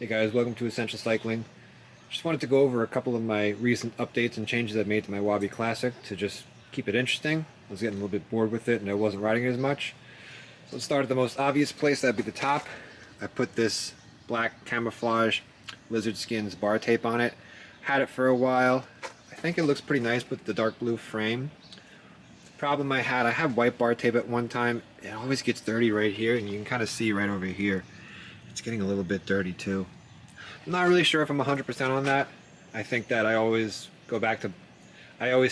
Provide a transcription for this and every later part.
Hey guys, welcome to Essential Cycling. Just wanted to go over a couple of my recent updates and changes I've made to my Wabi Classic to just keep it interesting. I was getting a little bit bored with it and I wasn't riding it as much. So let's start at the most obvious place, that'd be the top. I put this black camouflage lizard skins bar tape on it. Had it for a while. I think it looks pretty nice with the dark blue frame. The problem I had white bar tape at one time. It always gets dirty right here, and you can kind of see right over here. It's getting a little bit dirty too. I'm not really sure if I'm 100% on that. I think that I always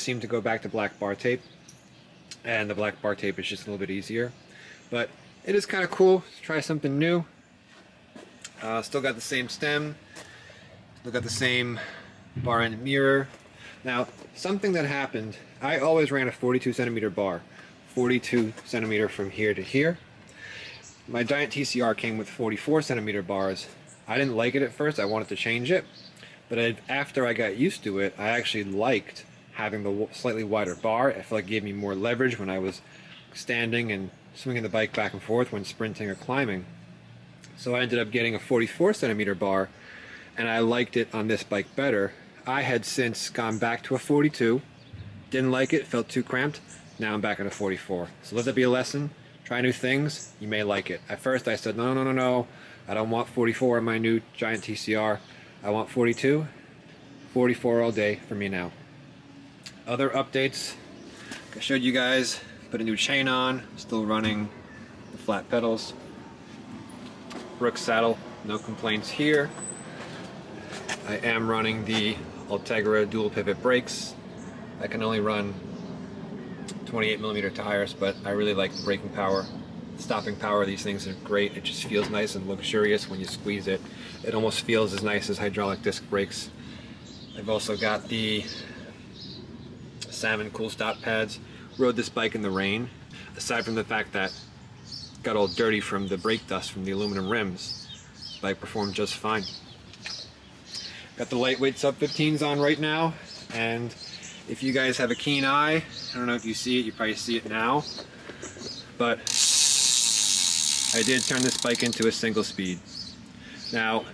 seem to go back to black bar tape, and the black bar tape is just a little bit easier. But it is kind of cool to try something new. Still got the same stem, still got the same bar end mirror. Now, something that happened, I always ran a 42 centimeter bar, 42 centimeter from here to here. My Giant TCR came with 44 centimeter bars. I didn't like it at first, I wanted to change it, but after I got used to it, I actually liked having the slightly wider bar. I felt like it gave me more leverage when I was standing and swinging the bike back and forth when sprinting or climbing. So I ended up getting a 44 centimeter bar, and I liked it on this bike better. I had since gone back to a 42, didn't like it, felt too cramped. Now I'm back at a 44. So let that be a lesson. Try new things, you may like it. At first I said, no, I don't want 44 in my new Giant TCR. I want 42. 44 all day for me now. Other updates, I showed you guys, put a new chain on, still running the flat pedals. Brooks saddle, no complaints here. I am running the Ultegra dual pivot brakes. I can only run 28mm tires, but I really like the braking power. Stopping power of these things are great. It just feels nice and luxurious when you squeeze it. It almost feels as nice as hydraulic disc brakes. I've also got the Salmon Cool Stop pads. Rode this bike in the rain. Aside from the fact that it got all dirty from the brake dust from the aluminum rims, the bike performed just fine. Got the lightweight sub 15s on right now, and if you guys have a keen eye, I don't know if you see it, you probably see it now, but I did turn this bike into a single speed. Now,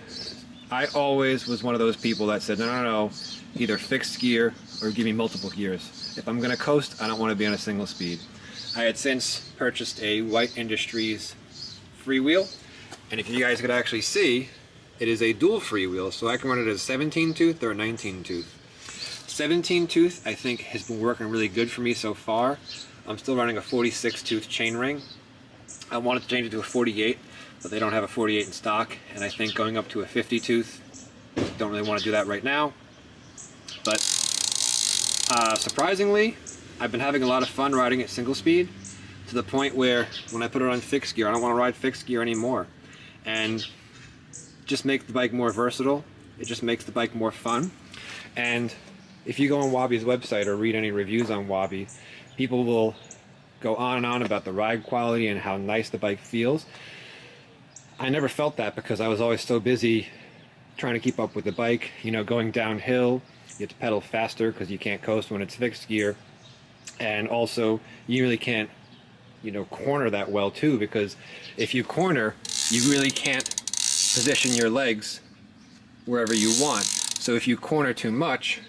I always was one of those people that said, no, either fixed gear or give me multiple gears. If I'm going to coast, I don't want to be on a single speed. I had since purchased a White Industries freewheel, and if you guys could actually see, it is a dual freewheel, so I can run it as a 17 tooth or a 19 tooth. 17 tooth I think has been working really good for me so far. I'm still running a 46 tooth chain ring. I wanted to change it to a 48, but they don't have a 48 in stock, and I think going up to a 50 tooth, don't really want to do that right now. But surprisingly, I've been having a lot of fun riding it single speed, to the point where when I put it on fixed gear, I don't want to ride fixed gear anymore. And just make the bike more versatile. It just makes the bike more fun. And if you go on Wabi's website or read any reviews on Wabi, people will go on and on about the ride quality and how nice the bike feels. I never felt that because I was always so busy trying to keep up with the bike. You know, going downhill, you have to pedal faster because you can't coast when it's fixed gear. And also, you really can't, corner that well too, because if you corner, you really can't position your legs wherever you want. So if you corner too much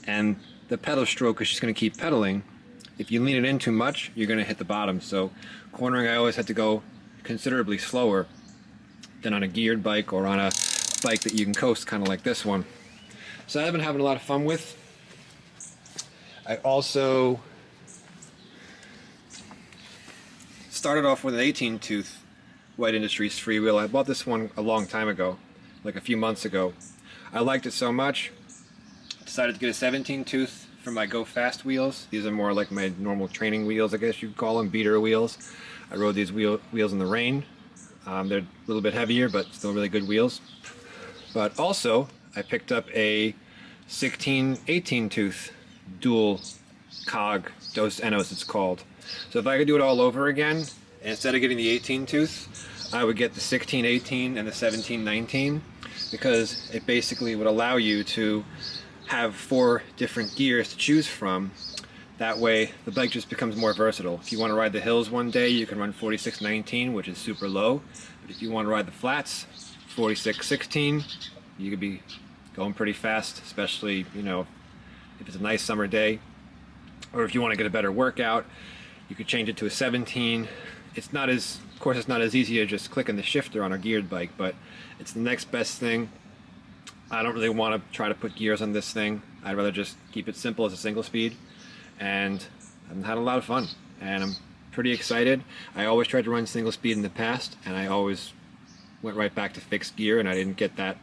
and the pedal stroke is just going to keep pedaling, if you lean it in too much, you're going to hit the bottom. So cornering, I always had to go considerably slower than on a geared bike or on a bike that you can coast, kind of like this one. So I've been having a lot of fun with. I also started off with an 18 tooth White Industries freewheel. I bought this one a long time ago, like a few months ago. I liked it so much, I decided to get a 17 tooth for my Go Fast wheels. These are more like my normal training wheels, I guess you'd call them, beater wheels. I rode these wheels in the rain. They're a little bit heavier, but still really good wheels. But also, I picked up a 18 tooth dual cog, Dos Enos it's called. So if I could do it all over again, and instead of getting the 18 tooth, I would get the 16-18 and the 17-19, because it basically would allow you to have 4 different gears to choose from. That way the bike just becomes more versatile. If you want to ride the hills one day, you can run 46-19, which is super low. But if you want to ride the flats, 46-16, you could be going pretty fast, especially, you know, if it's a nice summer day, or if you want to get a better workout, you could change it to a 17. It's not as, of course, it's not as easy as just clicking the shifter on a geared bike, but it's the next best thing. I don't really want to try to put gears on this thing. I'd rather just keep it simple as a single speed, and I've had a lot of fun, and I'm pretty excited. I always tried to run single speed in the past, and I always went right back to fixed gear, and I didn't get that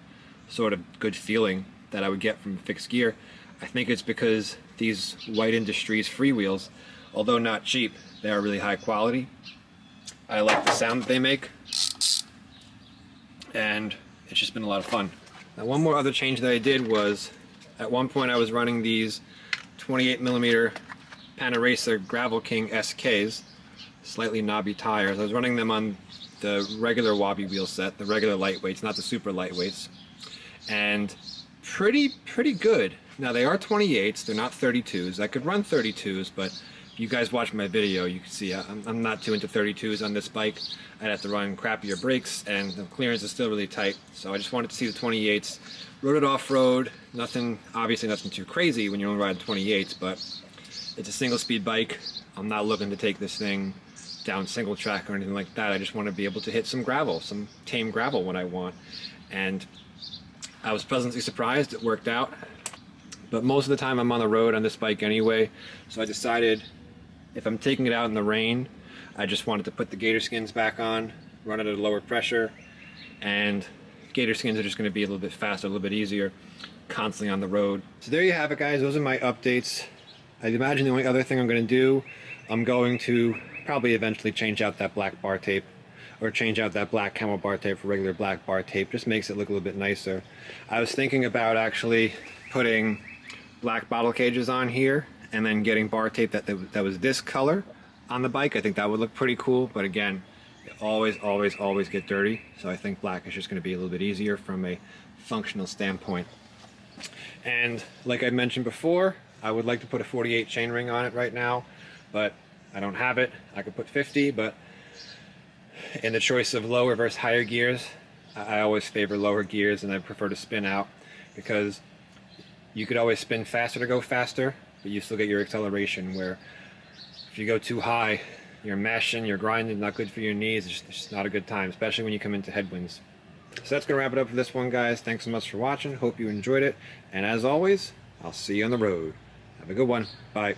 sort of good feeling that I would get from fixed gear. I think it's because these White Industries freewheels, although not cheap, they are really high quality. I like the sound that they make, and it's just been a lot of fun. Now, one more other change that I did was, at one point I was running these 28mm Panaracer Gravel King SKs, slightly knobby tires. I was running them on the regular Wabi wheel set, the regular lightweights, not the super lightweights, and pretty good. Now, they are 28s, they're not 32s. I could run 32s, but if you guys watch my video, you can see I'm not too into 32s on this bike. I'd have to run crappier brakes, and the clearance is still really tight, so I just wanted to see the 28s. Rode it off-road, obviously nothing too crazy when you're only riding 28s, but it's a single speed bike. I'm not looking to take this thing down single track or anything like that. I just want to be able to hit some gravel, some tame gravel when I want, and I was pleasantly surprised. It worked out. But most of the time I'm on the road on this bike anyway, so I decided if I'm taking it out in the rain, I just wanted to put the gator skins back on, run it at a lower pressure, and gator skins are just going to be a little bit faster, a little bit easier, constantly on the road. So there you have it, guys. Those are my updates. I imagine the only other thing I'm going to do, I'm going to probably eventually change out that black bar tape, or change out that black camel bar tape for regular black bar tape. Just makes it look a little bit nicer. I was thinking about actually putting black bottle cages on here and then getting bar tape that was this color on the bike. I think that would look pretty cool, but again, it always get dirty, so I think black is just going to be a little bit easier from a functional standpoint. And like I mentioned before, I would like to put a 48 chainring on it right now, but I don't have it. I could put 50, but in the choice of lower versus higher gears, I always favor lower gears, and I prefer to spin out, because you could always spin faster to go faster, but you still get your acceleration, where if you go too high, you're mashing, you're grinding, not good for your knees. It's just not a good time, especially when you come into headwinds. So that's going to wrap it up for this one, guys. Thanks so much for watching. Hope you enjoyed it. And as always, I'll see you on the road. Have a good one. Bye.